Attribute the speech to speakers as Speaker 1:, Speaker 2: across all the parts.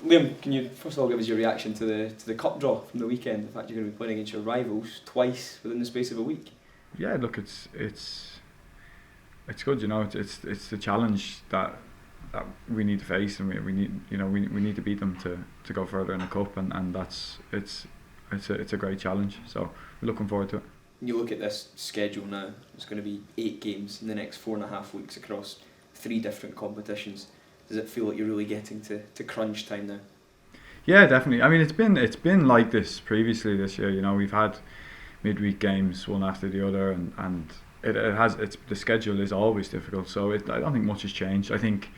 Speaker 1: Liam, can you first of all give us your reaction to the cup draw from the weekend? The fact you're going to be playing against your rivals twice within the space of a week.
Speaker 2: Yeah, look, it's good. It's the challenge that we need to face, and we need we need to beat them to go further in the cup, and it's a great challenge. So we're looking forward to it.
Speaker 1: You look at this schedule now. It's going to be 8 games in the next 4.5 weeks across 3 different competitions. Does it feel like you're really getting to crunch time now?
Speaker 2: Yeah, definitely. I mean, it's been like this previously this year. We've had midweek games one after the other, and the schedule is always difficult. So I don't think much has changed. I think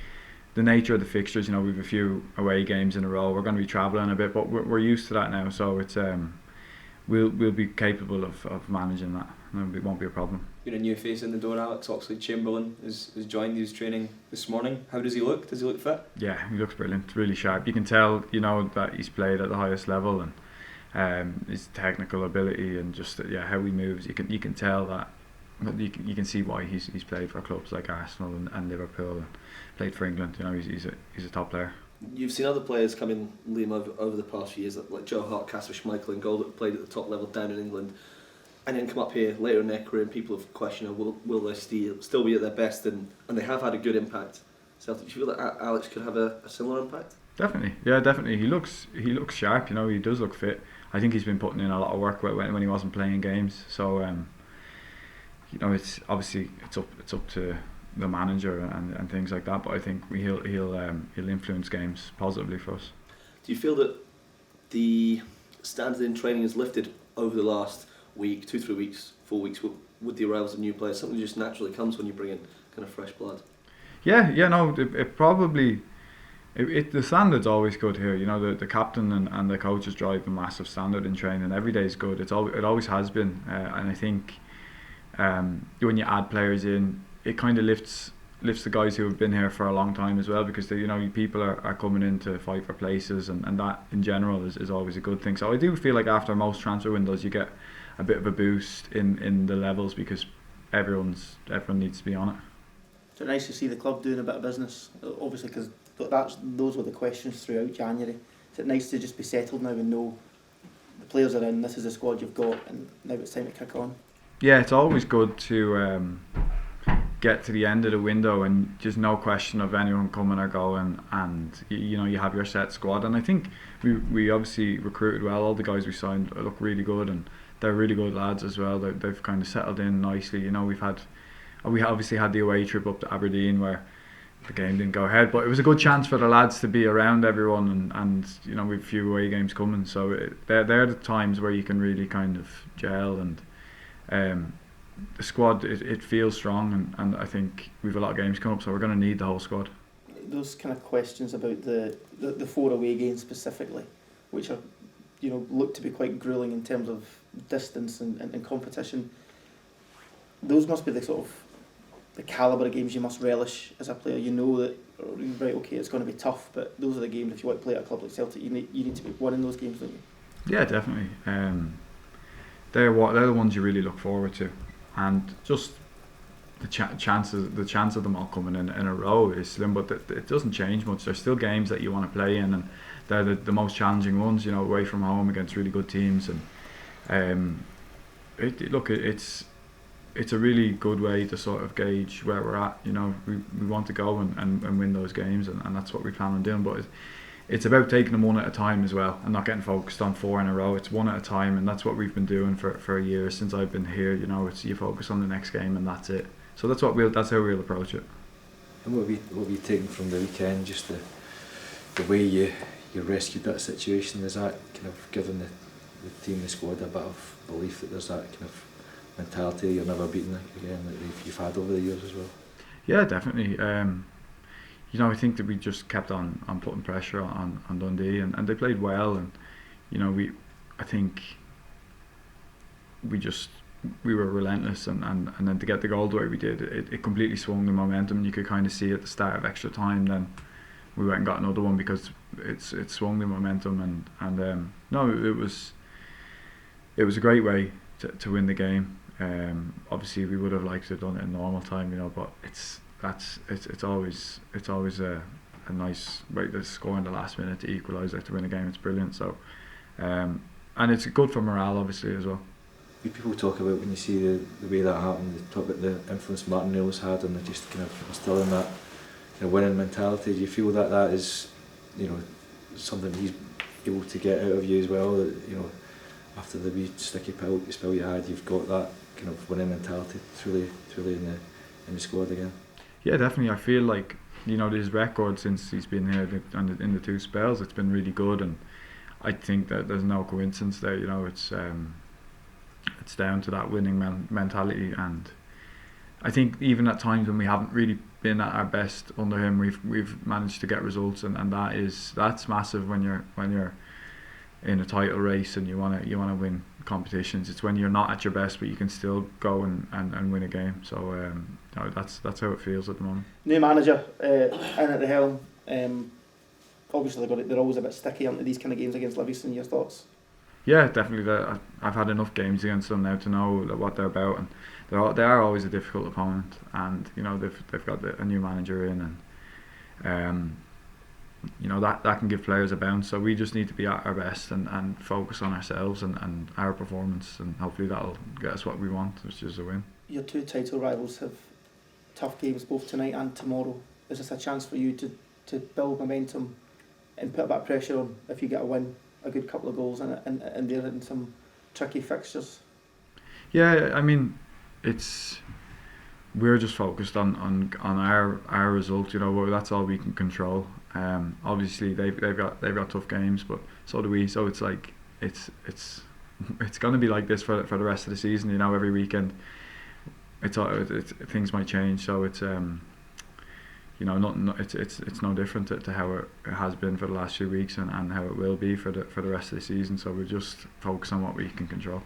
Speaker 2: the nature of the fixtures, we've a few away games in a row. We're going to be travelling a bit, but we're used to that now. So it's we'll be capable of managing that. It won't be a problem.
Speaker 1: Been a new face in the door. Alex Oxlade-Chamberlain has joined his training this morning. How does he look? Does he look fit?
Speaker 2: Yeah, he looks brilliant. Really sharp. You can tell, that he's played at the highest level, and his technical ability and just how he moves. You can tell that. You can see why he's played for clubs like Arsenal and Liverpool, and played for England. He's a top player.
Speaker 3: You've seen other players come in, Liam, over the past few years, like Joe Hart, Kasper Schmeichel and goal, that played at the top level down in England, and then come up here later in their career, and people have questioned, will they still be at their best, and they have had a good impact. Celtic, do you feel that Alex could have a similar impact?
Speaker 2: Definitely, yeah, definitely. He looks sharp. He does look fit. I think he's been putting in a lot of work when he wasn't playing games. So it's obviously it's up to the manager and things like that. But I think he'll influence games positively for us.
Speaker 3: Do you feel that the standard in training has lifted over the last week, 2-3 weeks, 4 weeks with the arrivals of new players? Something that just naturally comes when you bring in kind of fresh blood.
Speaker 2: Yeah, no, it probably. The standard's always good here. The captain and the coaches drive a massive standard in training. Every day is good. It always has been, and I think when you add players in, it kind of lifts the guys who have been here for a long time as well, because people are coming in to fight for places, and that in general is always a good thing. So I do feel like after most transfer windows you get a bit of a boost in the levels, because everyone needs to be on it.
Speaker 4: It's nice to see the club doing a bit of business, obviously, because those were the questions throughout January. Is it nice to just be settled now and know the players are in, this is the squad you've got, and now it's time to kick on? Yeah,
Speaker 2: it's always good to get to the end of the window and just no question of anyone coming or going, and you have your set squad. And I think we obviously recruited well. All the guys we signed look really good, and they're really good lads as well. They've kind of settled in nicely. We obviously had the away trip up to Aberdeen where the game didn't go ahead, but it was a good chance for the lads to be around everyone, and we've a few away games coming, so they're the times where you can really kind of gel, and the squad it feels strong, and I think we've a lot of games coming up, so we're going to need the whole squad.
Speaker 4: Those kind of questions about the 4 away games specifically, which are look to be quite gruelling in terms of distance and competition, those must be the sort of the calibre of games you must relish as a player. That right, okay, it's going to be tough, but those are the games, if you want to play at a club like Celtic, you need to be winning those games, don't you? Yeah, definitely.
Speaker 2: They're the ones you really look forward to, and just the chance of them all coming in a row is slim, but it doesn't change much. There's still games that you want to play in, and they're the most challenging ones. Away from home against really good teams, and it's a really good way to sort of gauge where we're at. We want to go and win those games, and that's what we plan on doing. But it's about taking them one at a time as well, and not getting focused on 4 in a row. It's one at a time, and that's what we've been doing for a year since I've been here. It's you focus on the next game, and that's it. So that's how we'll approach it.
Speaker 5: And what have you taken from the weekend? Just the way you rescued that situation. Is that kind of given the team, the squad, a bit of belief that there's that kind of mentality you're never beaten again that you've had over the years as well?
Speaker 2: Yeah, definitely. I think that we just kept on putting pressure on Dundee, and they played well, and I think we were relentless, and then to get the goal the way we did, it completely swung the momentum. You could kind of see at the start of extra time, then we went and got another one because it swung the momentum, and no, it was a great way to win the game. Obviously we would have liked to have done it in normal time, but it's always a a nice way to score in the last minute to equalise it to win a game. It's brilliant. So, and it's good for morale obviously as well.
Speaker 5: People talk about when you see the way that happened, they talk about the influence Martin O'Neill's had and they're just kind of instilling that winning mentality. Do you feel that that is, something he's able to get out of you as well? That, after the wee sticky spell you had, you've got that kind of winning mentality truly in the squad again.
Speaker 2: Yeah, definitely. I feel like his record since he's been here in the 2 spells, it's been really good, and I think that there's no coincidence there. It's down to that winning mentality, and I think even at times when we haven't really been at our best under him, we've managed to get results, and that's massive when you're in a title race and you wanna win competitions. It's when you're not at your best but you can still go and win a game. So that's how it feels at the moment.
Speaker 4: New manager in at the helm. Obviously they're always a bit sticky into these kind of games against Livingston. Your thoughts?
Speaker 2: Yeah, definitely. I've had enough games against them now to know what they're about, and they are always a difficult opponent. And they've got a new manager in, and that can give players a bounce. So we just need to be at our best and focus on ourselves and our performance, and hopefully that'll get us what we want, which is a win.
Speaker 4: Your 2 title rivals have tough games both tonight and tomorrow. Is this a chance for you to build momentum and put a bit of pressure on if you get a win? A good couple of goals and they're in some tricky fixtures.
Speaker 2: Yeah, I mean, we're just focused on our result. That's all we can control. Obviously they've got tough games, but so do we. So it's like it's going to be like this for the rest of the season. Every weekend, things might change. So it's it's no different to how it has been for the last few weeks and how it will be for the rest of the season. So we just focus on what we can control.